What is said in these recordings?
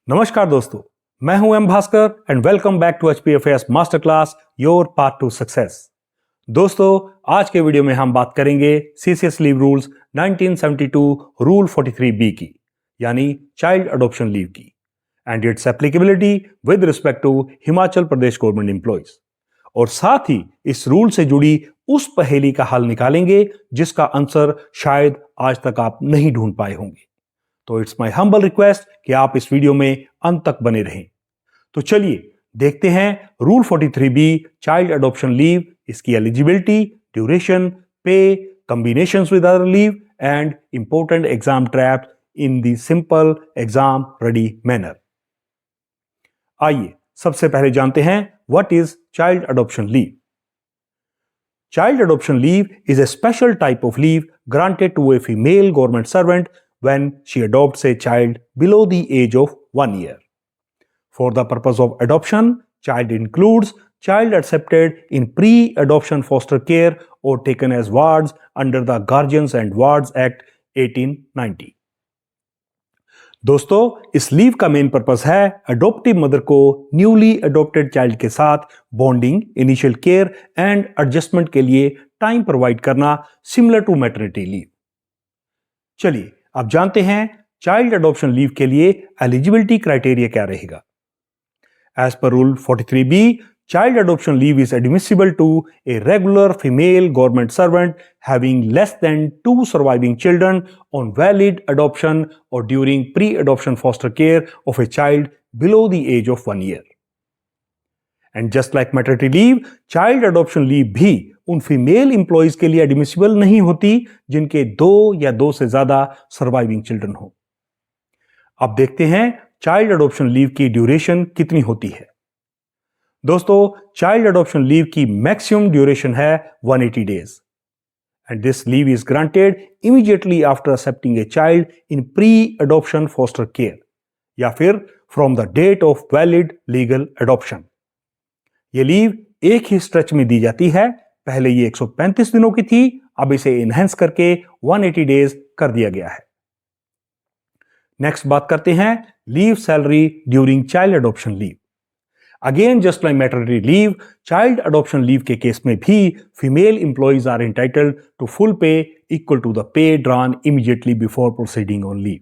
नमस्कार दोस्तों, मैं हूं M Bhaskar and welcome back to HPFS master class your path to success. दोस्तों, आज के वीडियो में हम बात करेंगे CCS leave rules 1972 rule 43B की, यानी चाइल्ड अडॉप्शन लीव की, and its applicability with respect to Himachal Pradesh government employees. और साथ ही इस रूल से जुड़ी उस पहेली का हल निकालेंगे जिसका आंसर शायद आज तक आप नहीं ढूंढ पाए होंगे। तो इट्स माय हम्बल रिक्वेस्ट कि आप इस वीडियो में अंत तक बने रहें। तो चलिए देखते हैं rule 43B child adoption leave, इसकी एलिजिबिलिटी, ड्यूरेशन, पे, combinations with other leave and important exam traps in the simple exam ready manner. आइए सबसे पहले जानते हैं what is child adoption leave. Child adoption leave is a special type of leave granted to a female government servant when she adopts a child below the age of 1 year. For the purpose of adoption, child includes child accepted in pre-adoption foster care or taken as wards under the Guardians and Wards Act 1890. दोस्तों, इस leave का main purpose है adoptive mother को newly adopted child के साथ bonding, initial care and adjustment के लिए time provide करना, सिमिलर टू मैटरनिटी लीव। चलिए अब जानते हैं चाइल्ड अडॉप्शन लीव के लिए एलिजिबिलिटी क्राइटेरिया क्या रहेगा। As per rule 43B, child adoption leave is admissible to a regular female government servant having less than 2 surviving children on valid adoption or during pre-adoption foster care of a child below the age of 1 year. And just like maternity leave, child adoption leave भी उन female employees के लिए admissible नहीं होती जिनके 2 या 2 से ज्यादा सर्वाइविंग चिल्ड्रन हो। अब देखते हैं चाइल्ड अडॉप्शन लीव की ड्यूरेशन कितनी होती है। दोस्तों, चाइल्ड अडॉप्शन लीव की मैक्सिमम ड्यूरेशन है 180 days and this leave is granted immediately after accepting a child in pre adoption foster care या फिर from the date of valid legal adoption. यह लीव एक ही स्ट्रेच में दी जाती है। पहले ये 135 दिनों की थी, अब इसे एनहेंस करके 180 डेज कर दिया गया है। नेक्स्ट बात करते हैं leave salary during child adoption leave. Again just like maternity leave, child adoption leave के केस में भी female employees are entitled to full pay equal to the pay drawn immediately before proceeding on leave.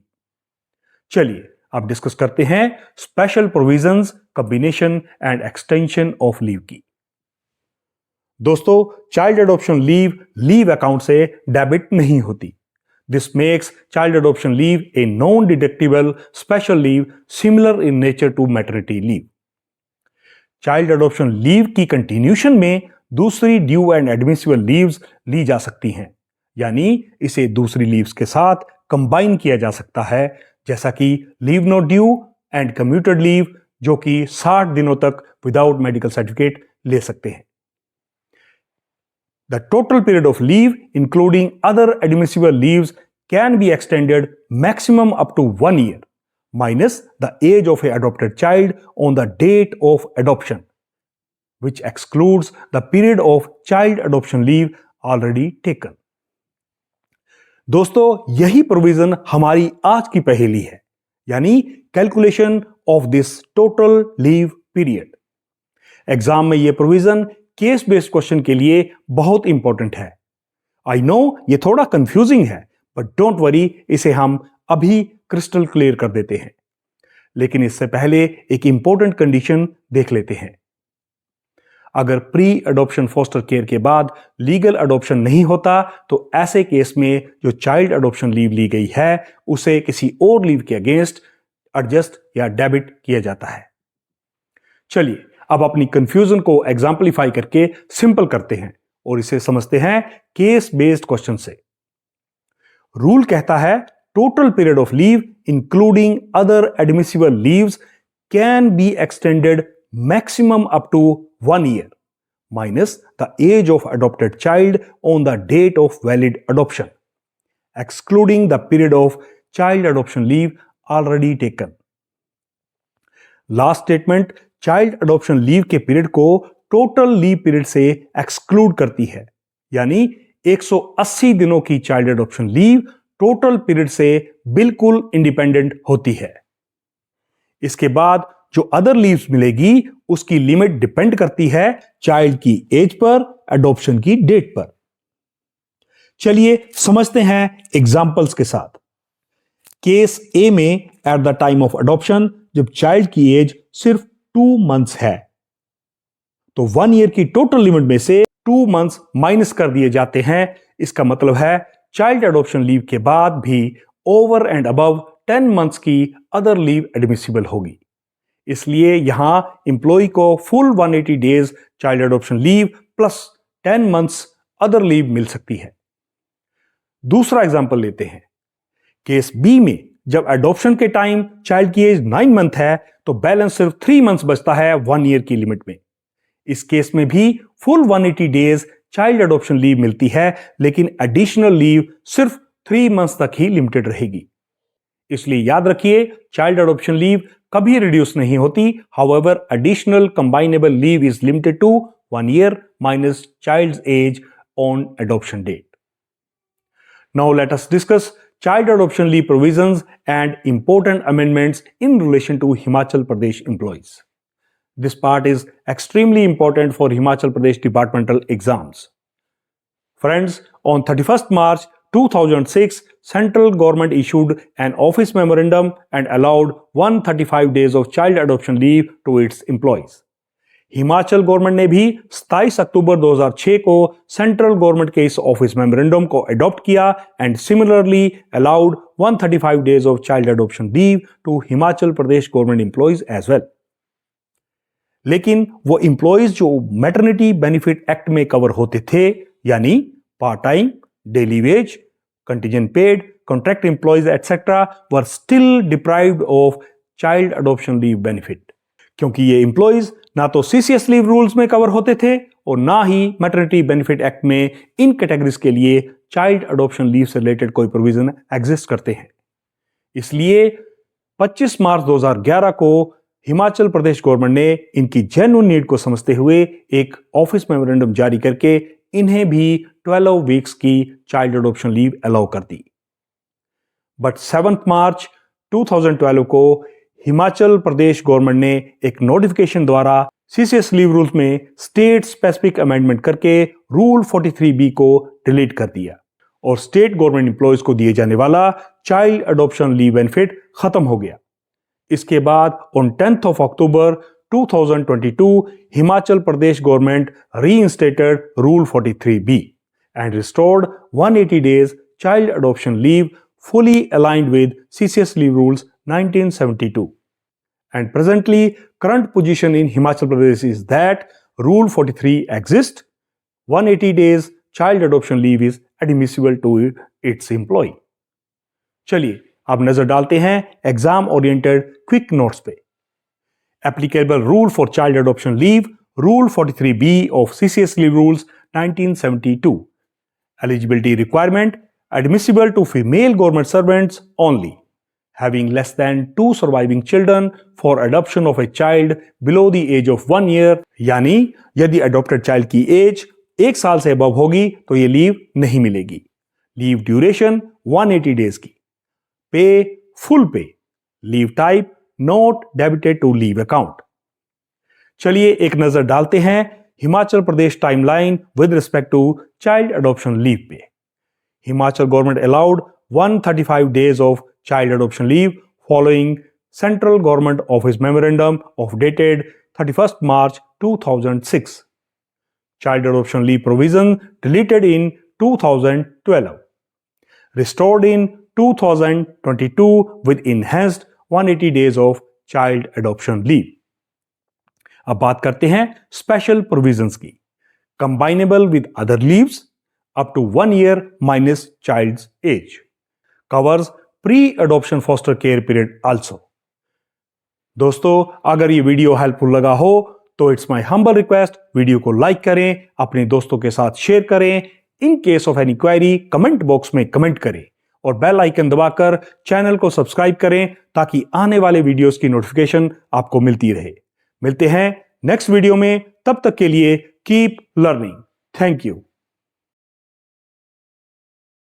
चलिए अब discuss करते हैं special provisions, combination and extension of leave की। दोस्तों, child adoption leave account से डेबिट नहीं होती। This makes child adoption leave a non deductible special leave similar in nature to maternity leave. Child adoption leave की continuation में दूसरी due and admissible leaves ली जा सकती हैं, यानी इसे दूसरी लीव्स के साथ कंबाइन किया जा सकता है, जैसा कि leave not due and commuted leave, जो कि 60 दिनों तक विदाउट मेडिकल सर्टिफिकेट ले सकते हैं। The total period of leave including other admissible leaves can be extended maximum up to 1 year minus the age of a adopted child on the date of adoption, which excludes the period of child adoption leave already taken. दोस्तों, यही provision हमारी आज की पहेली है, यानी calculation of this total leave period. Exam में यह प्रोविजन केस बेस्ड क्वेश्चन के लिए बहुत इंपॉर्टेंट है। आई नो ये थोड़ा कंफ्यूजिंग है, बट डोंट वरी, इसे हम अभी क्रिस्टल क्लियर कर देते हैं। लेकिन इससे पहले एक इंपॉर्टेंट कंडीशन देख लेते हैं। अगर प्री अडॉप्शन फोस्टर केयर के बाद लीगल अडॉप्शन नहीं होता, तो ऐसे केस में जो चाइल्ड अडॉप्शन लीव ली गई है उसे किसी और लीव के अगेंस्ट एडजस्ट या डेबिट किया जाता है। चलिए अब अपनी कंफ्यूजन को एग्जाम्पलीफाई करके सिंपल करते हैं और इसे समझते हैं केस बेस्ड क्वेश्चन से। रूल कहता है total period of leave including other admissible leaves can be extended maximum up to 1 year minus the age of adopted child on the date of valid adoption, excluding the period of child adoption leave already taken. Last statement child adoption leave के period को total leave period से exclude करती है, यानी 180 दिनों की child adoption leave total period से बिल्कुल इंडिपेंडेंट होती है। इसके बाद जो अदर लीव्स मिलेगी उसकी लिमिट डिपेंड करती है चाइल्ड की एज पर, एडॉप्शन की डेट पर। चलिए समझते हैं एग्जाम्पल्स के साथ। केस ए में at the time of adoption जब चाइल्ड की एज सिर्फ 2 मंथ्स है तो 1 ईयर की टोटल लिमिट में से 2 मंथ्स माइनस कर दिए जाते हैं। इसका मतलब है चाइल्ड एडॉप्शन लीव के बाद भी ओवर एंड अबव 10 मंथ्स की अदर लीव एडमिसिबल होगी। इसलिए यहां एम्प्लॉय को full 180 days child adoption leave plus 10 months other leave मिल सकती है। दूसरा एग्जांपल लेते हैं। केस बी में जब एडॉप्शन के टाइम चाइल्ड की एज 9 मंथ है तो बैलेंस सिर्फ 3 मंथ्स बचता है 1 ईयर की लिमिट में। इस केस में भी full 180 days child adoption leave मिलती है, लेकिन एडिशनल लीव सिर्फ 3 मंथ्स तक ही लिमिटेड रहेगी। इसलिए याद रखिए चाइल्ड एडॉप्शन लीव कभी रिड्यूस नहीं होती। However additional combinable leave is limited to 1 year minus child's age on adoption date. Now let us discuss child adoption leave provisions and important amendments in relation to Himachal Pradesh employees. This part is extremely important for Himachal Pradesh departmental exams. Friends, on 31st March 2006, central government issued an office memorandum and allowed 135 days of child adoption leave to its employees. Himachal government ने भी 27 अक्टूबर 2006 को central government के इस office memorandum को adopt किया and similarly allowed 135 days of child adoption leave to Himachal Pradesh government employees as well. लेकिन वो employees जो मैटरनिटी बेनिफिट एक्ट में कवर होते थे, यानी part time, daily wage, contingent paid, contract employees etcetera, were still deprived of child adoption leave benefit, क्योंकि ये employees ना तो सीसीएस लीव रूल्स में कवर होते थे और ना ही मैटरनिटी बेनिफिट एक्ट में इन कैटेगरीज के लिए चाइल्ड एडॉप्शन लीव से रिलेटेड कोई प्रोविजन एग्जिस्ट करते हैं। इसलिए 25 मार्च 2011 को हिमाचल प्रदेश गवर्नमेंट ने इनकी जेन्युइन नीड को समझते हुए एक ऑफिस मेमोरेंडम जारी करके इन्हें भी 12 वीक्स की चाइल्ड एडॉप्शन लीव अलाउ कर दी। बट 7 मार्च 2012 को हिमाचल प्रदेश गवर्नमेंट ने एक नोटिफिकेशन द्वारा सीसीएस लीव रूल्स में स्टेट स्पेसिफिक अमेंडमेंट करके रूल 43B को डिलीट कर दिया और स्टेट गवर्नमेंट एम्प्लॉइज को दिए जाने वाला चाइल्ड एडॉप्शन लीव बेनिफिट खत्म हो गया। इसके बाद on 10th of October 2022 Himachal Pradesh government reinstated rule 43B and restored 180 days child adoption leave fully aligned with CCS leave rules 1972. And presently, current position in Himachal Pradesh is that Rule 43 exists. 180 days child adoption leave is admissible to its employee. चलिए अब नजर डालते हैं exam oriented quick notes पे। Applicable rule for child adoption leave, Rule 43B of CCS leave rules 1972. Eligibility requirement, admissible to female government servants only, having less than 2 surviving children for adoption of a child below the age of 1 year, यानी यदि adopted child की as 1 साल से above होगी तो ये leave नहीं मिलेगी। लीव ड्यूरेशन 180 डेज की। Pay full pay. Leave type not debited to leave account. चलिए एक नजर डालते हैं Himachal Pradesh timeline with respect to child adoption leave pay. Himachal government allowed 135 days of child adoption leave following central government office memorandum of dated 31st March 2006. Child adoption leave provision deleted in 2012. Restored in 2022 with enhanced 180 days of child adoption leave. अब बात करते हैं special provisions की। Combinable with other leaves up to 1 year minus child's age. Covers pre-adoption foster care period also. दोस्तों, अगर ये video helpful लगा हो तो it's my humble request, video को लाइक करें, अपने दोस्तों के साथ शेयर करें। In case of any query comment box में कमेंट करें और बेल आइकन दबाकर चैनल को सब्सक्राइब करें ताकि आने वाले वीडियोस की नोटिफिकेशन आपको मिलती रहे। मिलते हैं नेक्स्ट वीडियो में, तब तक के लिए कीप लर्निंग। Thank you.